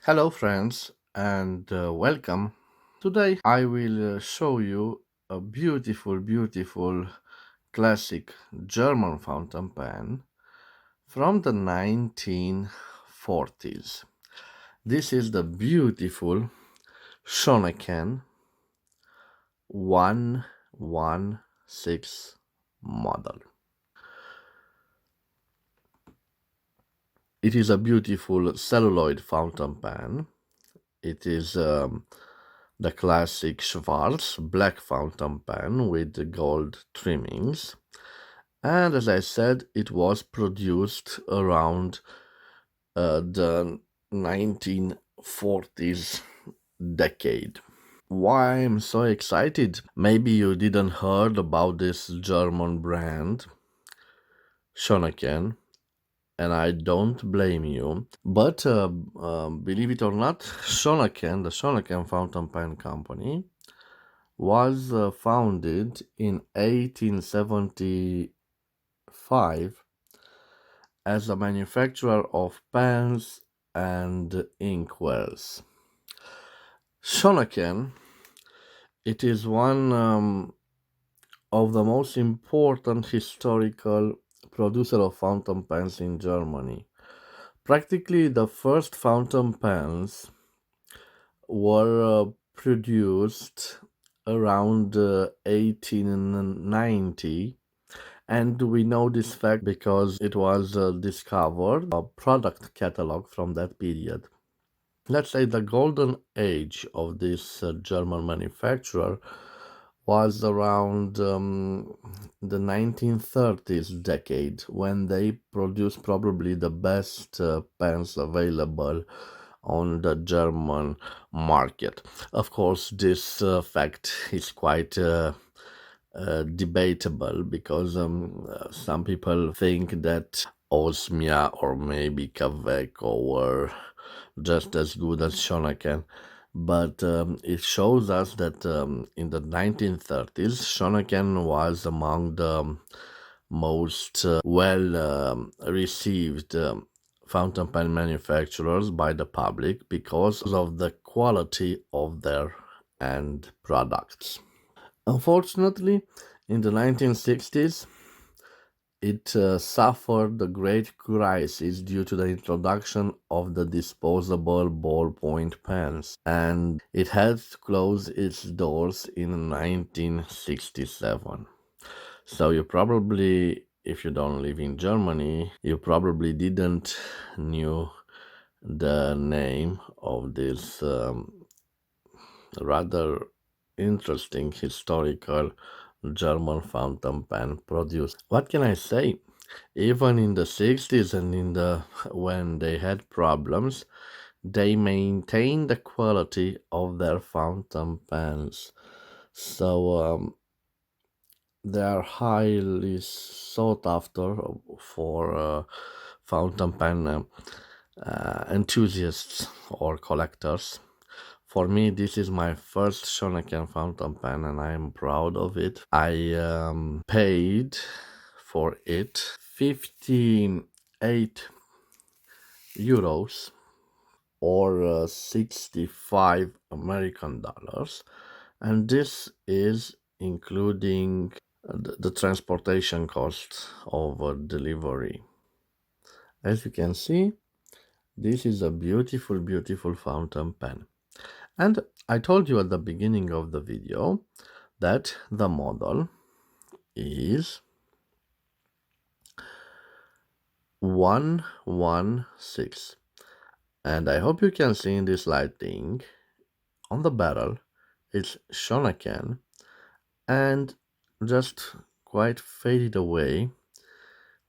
Hello, friends, and welcome. Today, I will show you a beautiful classic German fountain pen from the 1940s. This is the beautiful Soennecken 116 model. It is a beautiful celluloid fountain pen. It is the classic Schwarz black fountain pen with the gold trimmings. And as I said, it was produced around the 1940s decade. Why I'm so excited? Maybe you didn't heard about this German brand, Soennecken, and I don't blame you. But believe it or not, Soennecken, the Soennecken Fountain Pen Company, was founded in 1875 as a manufacturer of pens and inkwells. Soennecken, it is one of the most important historical producer of fountain pens in Germany. Practically the first fountain pens were produced around 1890, and we know this fact because it was discovered a product catalog from that period. Let's say the golden age of this German manufacturer was around the 1930s decade, when they produced probably the best pens available on the German market. Of course, this fact is quite debatable because some people think that Osmia or maybe Kaweco were just as good as Soennecken. But it shows us that in the 1930s, Soennecken was among the most well received fountain pen manufacturers by the public because of the quality of their end products. Unfortunately, in the 1960s, it suffered a great crisis due to the introduction of the disposable ballpoint pens, and it had to close its doors in 1967. So you probably, if you don't live in Germany, you probably didn't knew the name of this rather interesting historical German fountain pen produced. What can I say? Even in the 60s and in the when they had problems, they maintained the quality of their fountain pens. So they are highly sought after for fountain pen enthusiasts or collectors. For me, this is my first Soennecken fountain pen, and I am proud of it. I paid for it 58 euros or 65 American dollars, and this is including the transportation cost of delivery. As you can see, this is a beautiful fountain pen. And I told you at the beginning of the video that the model is 116. And I hope you can see in this lighting on the barrel, it's Soennecken, and just quite faded away,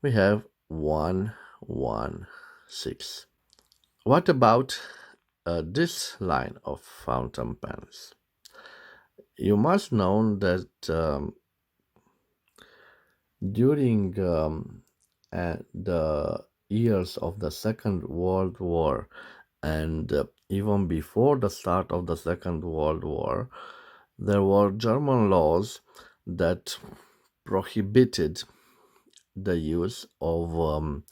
we have 116. What about this line of fountain pens? You must know that during the years of the Second World War and even before the start of the Second World War, there were German laws that prohibited the use of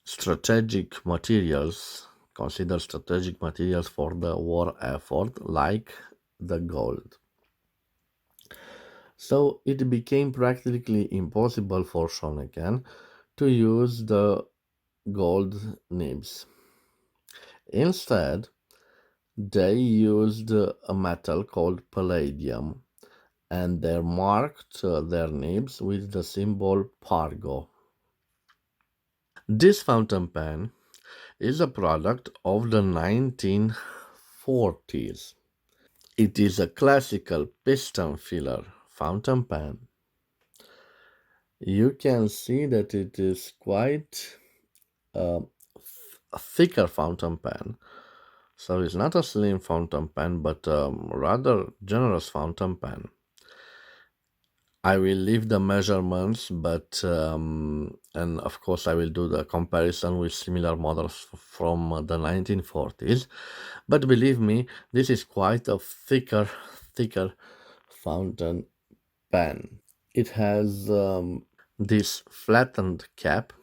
strategic materials considered strategic materials for the war effort, like the gold. So it became practically impossible for Soennecken to use the gold nibs. Instead, they used a metal called palladium, and they marked their nibs with the symbol Pargo. This fountain pen is a product of the 1940s. It is a classical piston filler fountain pen. You can see that it is quite a thicker fountain pen. So it's not a slim fountain pen, but rather generous fountain pen. I will leave the measurements, but and of course I will do the comparison with similar models from the 1940s. But believe me, this is quite a thicker fountain pen. It has this flattened cap,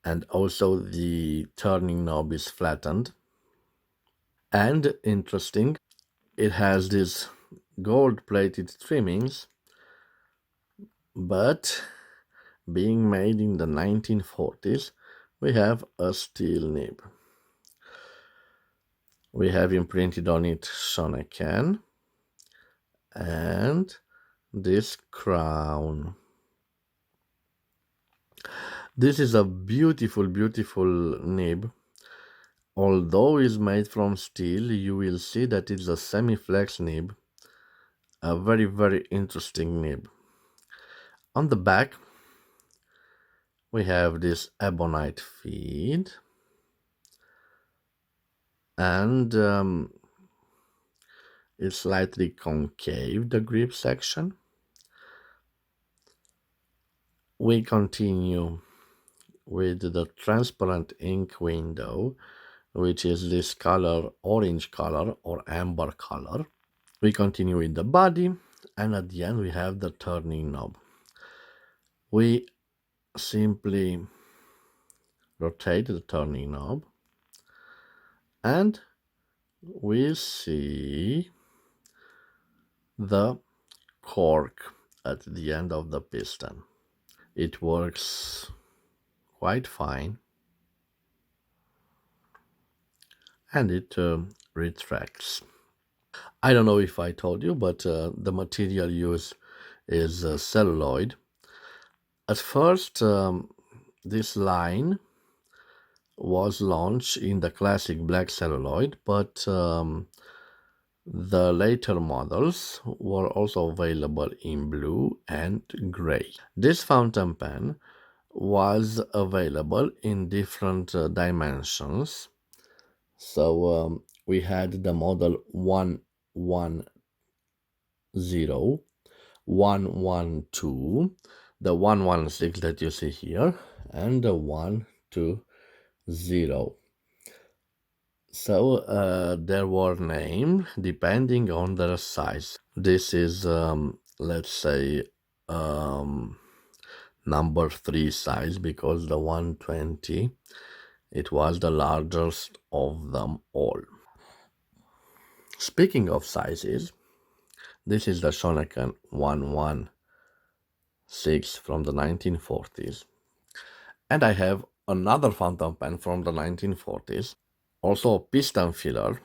and also the turning knob is flattened. And interesting, it has these gold plated trimmings, but being made in the 1940s, we have a steel nib. We have imprinted on it Soennecken and this crown. This is a beautiful nib. Although it's made from steel, you will see that it's a semi-flex nib, a very interesting nib. On the back, we have this ebonite feed, and it's slightly concave, the grip section. We continue with the transparent ink window, which is this color, orange color or amber color. We continue with the body, and at the end we have the turning knob. We simply rotate the turning knob, and we see the cork at the end of the piston. It works quite fine, and it retracts. I don't know if I told you, but the material used is celluloid. At first, this line was launched in the classic black celluloid, but the later models were also available in blue and gray. This fountain pen was available in different dimensions. So we had the model 110, 112, the 116 that you see here, and the 120. So there were named depending on their size. This is, let's say, um, number 3 size, because the 120, it was the largest of them all. Speaking of sizes, this is the Soennecken 116 from the 1940s. And I have another fountain pen from the 1940s, also a piston filler.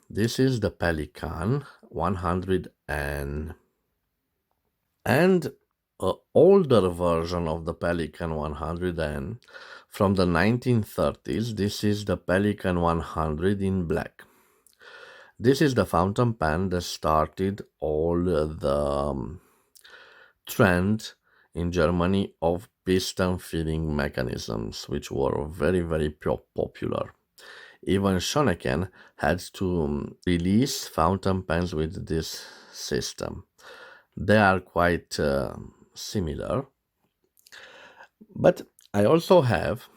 This is the Pelican 100N. And an older version of the Pelican 100N from the 1930s. This is the Pelican 100 in black. This is the fountain pen that started all the trend in Germany of piston filling mechanisms, which were very popular. Even Soennecken had to release fountain pens with this system. They are quite similar. But I also have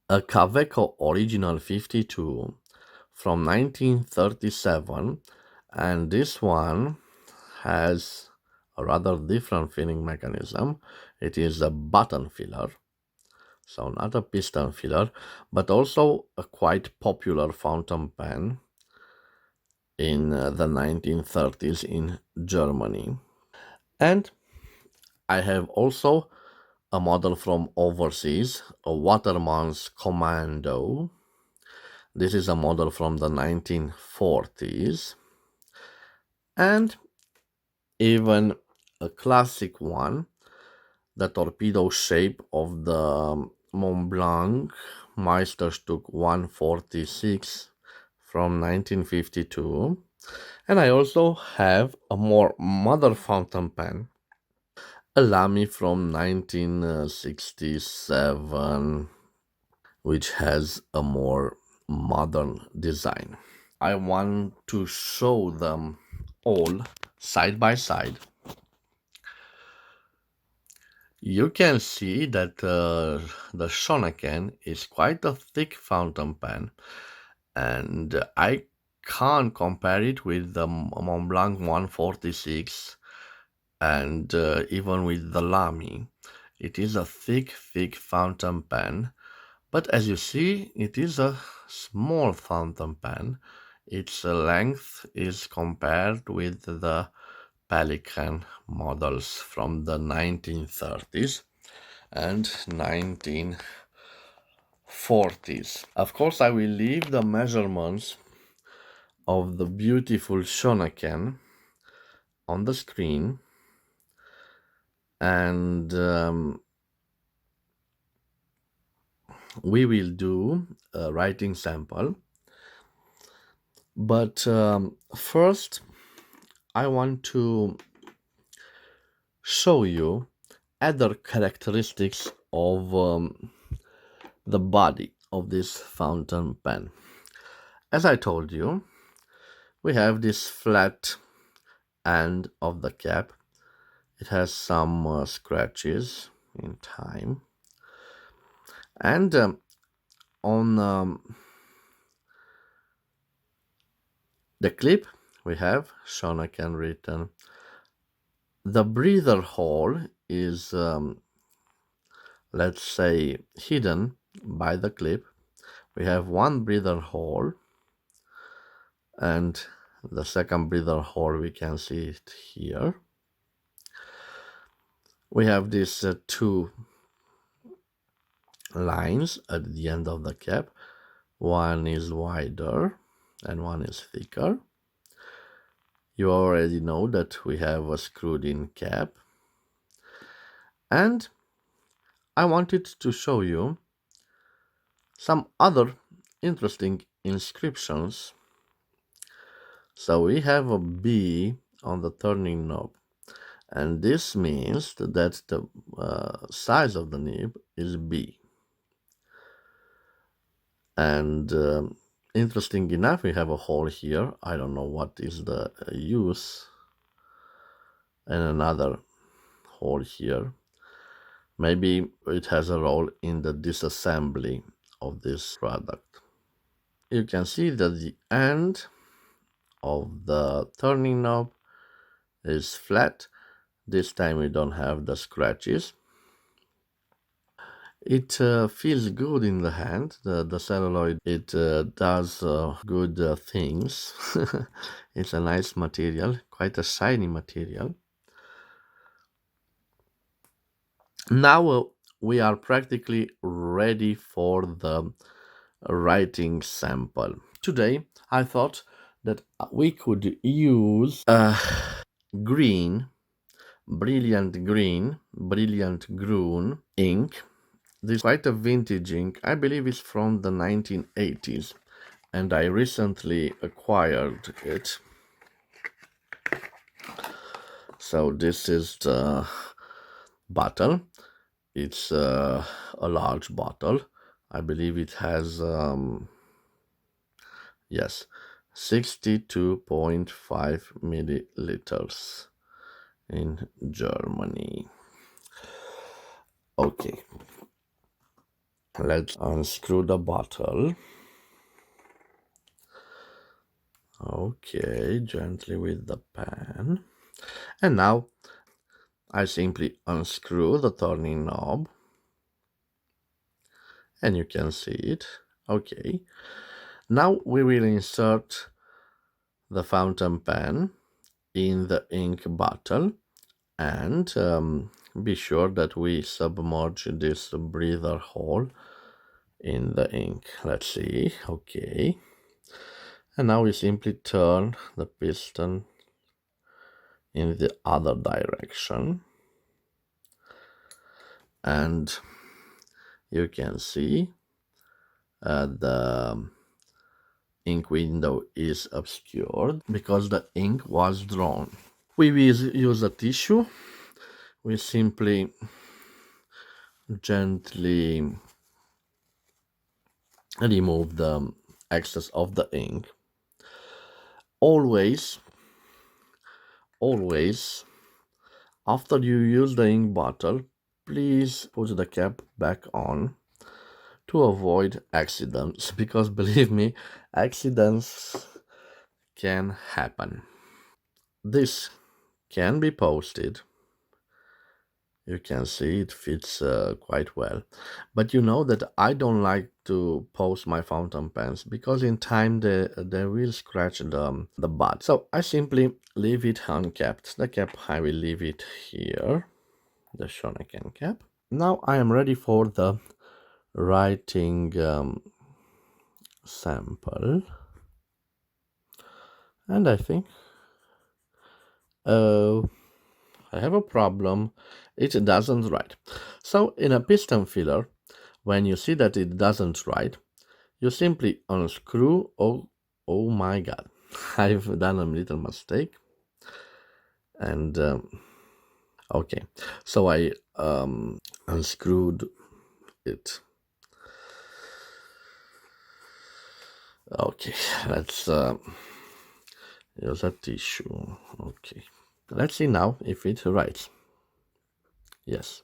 a Kaweco Original 52 from 1937, and this one has a rather different filling mechanism. It is a button filler, So not a piston filler, but also a quite popular fountain pen in the 1930s in Germany. And I have also a model from overseas, a Waterman's Commando. This is a model from the 1940s, and even a classic one, the torpedo shape of the Mont Blanc Meisterstück 146 from 1952. And I also have a more modern fountain pen, a Lamy from 1967, which has a more modern design. I want to show them all side by side. You can see that the Soennecken is quite a thick fountain pen, and I can't compare it with the Mont Blanc 146 and even with the Lamy. It is a thick fountain pen, but as you see, it is a small fountain pen. Its length is compared with the Pelican models from the 1930s and 1940s. Of course, I will leave the measurements of the beautiful Soennecken on the screen, and we will do a writing sample. But first, I want to show you other characteristics of the body of this fountain pen. As I told you, we have this flat end of the cap. It has some scratches in time, and on the clip we have Soennecken written. The breather hole is, let's say, hidden by the clip. We have one breather hole, and the second breather hole, we can see it here. We have these two lines at the end of the cap. One is wider and one is thicker. You already know that we have a screwed in cap. And I wanted to show you some other interesting inscriptions. So we have a B on the turning knob, and this means that the size of the nib is B. And interesting enough, we have a hole here. I don't know what is the use, and another hole here. Maybe it has a role in the disassembly of this product. You can see that the end of the turning knob is flat. This time we don't have the scratches. It feels good in the hand. The celluloid, it does good things. It's a nice material, quite a shiny material. Now we are practically ready for the writing sample. Today I thought that we could use green, brilliant green ink. This is quite a vintage ink. I believe it's from the 1980s, and I recently acquired it. So this is the bottle. It's a large bottle. I believe it has yes, 62.5 milliliters in Germany. Okay, let's unscrew the bottle. Okay, gently with the pen. And now I simply unscrew the turning knob. and you can see it. Okay. Now we will insert the fountain pen in the ink bottle and be sure that we submerge this breather hole in the ink. Let's see. Okay. And now we simply turn the piston in the other direction, and you can see the ink window is obscured because the ink was drawn. We will use a tissue. We simply gently remove the excess of the ink. Always, always, after you use the ink bottle, please put the cap back on to avoid accidents, because believe me, accidents can happen. This can be posted. You can see it fits quite well. But you know that I don't like to post my fountain pens because in time they will scratch the butt. So I simply leave it uncapped. The cap, I will leave it here, the Soennecken cap. Now I am ready for the writing sample. And I think, oh, I have a problem. It doesn't write. So in a piston filler, when you see that it doesn't write, you simply unscrew. Oh my God, I've done a little mistake. And okay, so I unscrewed it. Okay, let's use a tissue. Okay, let's see now if it writes. Yes,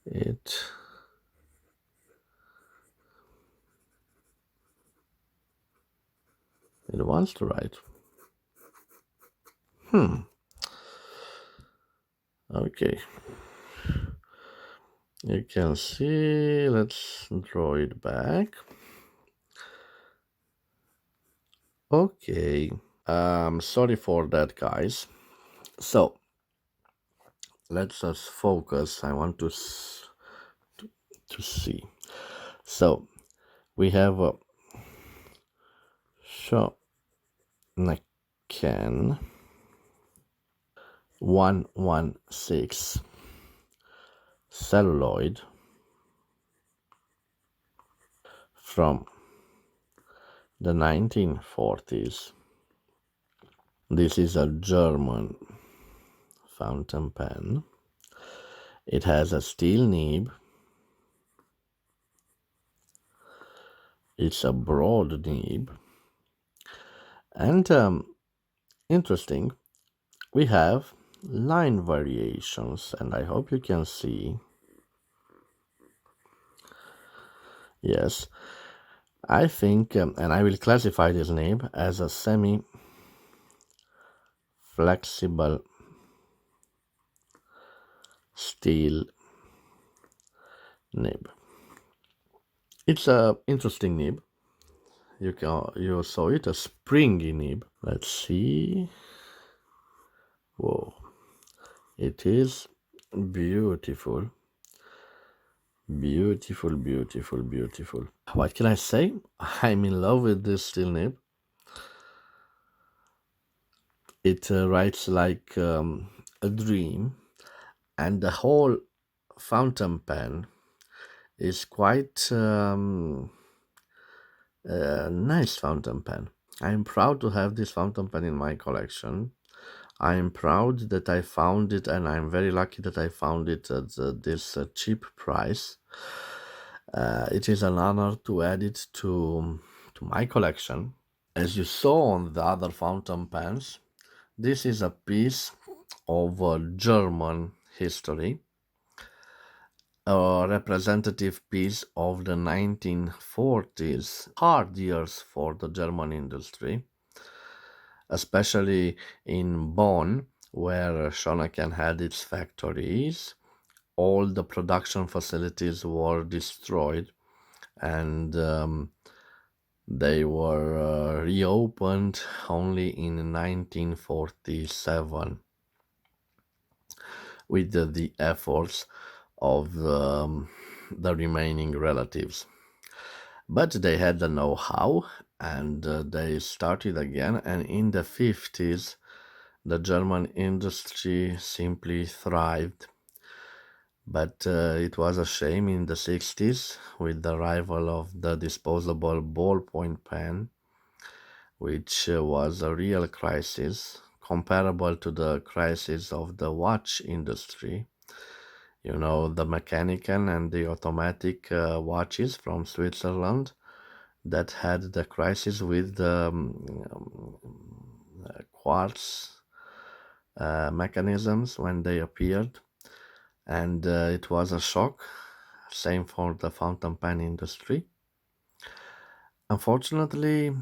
it wants to write. Okay, you can see. Let's draw it back. Okay, sorry for that, guys. So let's just focus. I want to see. So we have a Soennecken 116 celluloid from the 1940s. This is a German fountain pen. It has a steel nib. It's a broad nib. And interesting, we have line variations, and I hope you can see. Yes, I think, and I will classify this nib as a semi-flexible steel nib. It's a interesting nib. You saw it, a springy nib. Let's see. Whoa, it is beautiful. Beautiful, beautiful, beautiful. What can I say? I'm in love with this steel nib. It writes like a dream, and the whole fountain pen is quite a nice fountain pen. I'm proud to have this fountain pen in my collection. I'm proud that I found it, and I'm very lucky that I found it at this cheap price. It is an honor to add it to my collection. As you saw on the other fountain pens, this is a piece of German history, a representative piece of the 1940s, hard years for the German industry, especially in Bonn, where Soennecken had its factories. All the production facilities were destroyed and they were reopened only in 1947 with the efforts of the remaining relatives. But they had the know how and they started again. And in the 50s, the German industry simply thrived. But it was a shame in the 60s with the arrival of the disposable ballpoint pen, which was a real crisis comparable to the crisis of the watch industry. You know, the mechanical and the automatic watches from Switzerland that had the crisis with the quartz mechanisms when they appeared, and it was a shock. Same for the fountain pen industry. Unfortunately,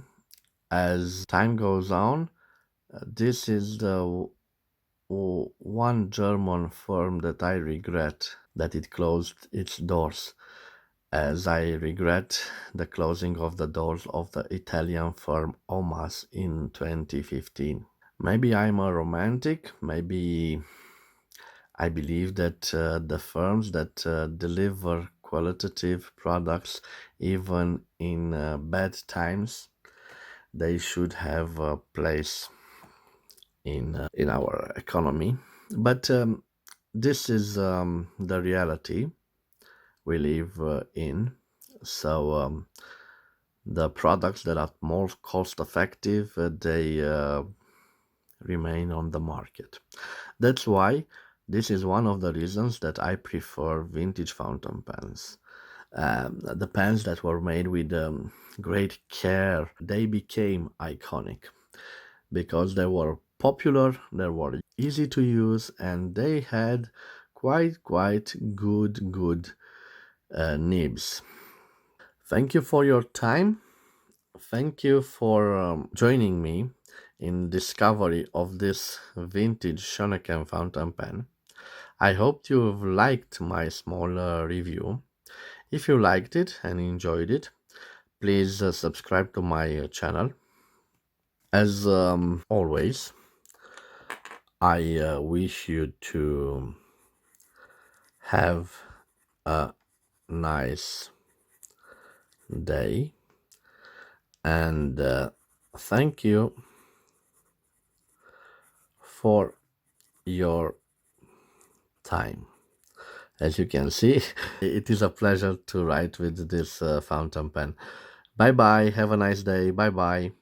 as time goes on, this is the one German firm that I regret that it closed its doors, as I regret the closing of the doors of the Italian firm Omas in 2015. Maybe I'm a romantic, maybe I believe that the firms that deliver qualitative products even in bad times, they should have a place in our economy. But this is the reality we live in. So the products that are more cost effective, they remain on the market. That's why this is one of the reasons that I prefer vintage fountain pens. The pens that were made with great care, they became iconic because they were popular, they were easy to use, and they had quite good nibs. Thank you for your time. Thank you for joining me in discovery of this vintage Soennecken fountain pen. I hope you've liked my small review. If you liked it and enjoyed it, please subscribe to my channel. As always, I wish you to have a nice day, and thank you for your time. As you can see, it is a pleasure to write with this fountain pen. Bye bye. Have a nice day. Bye bye.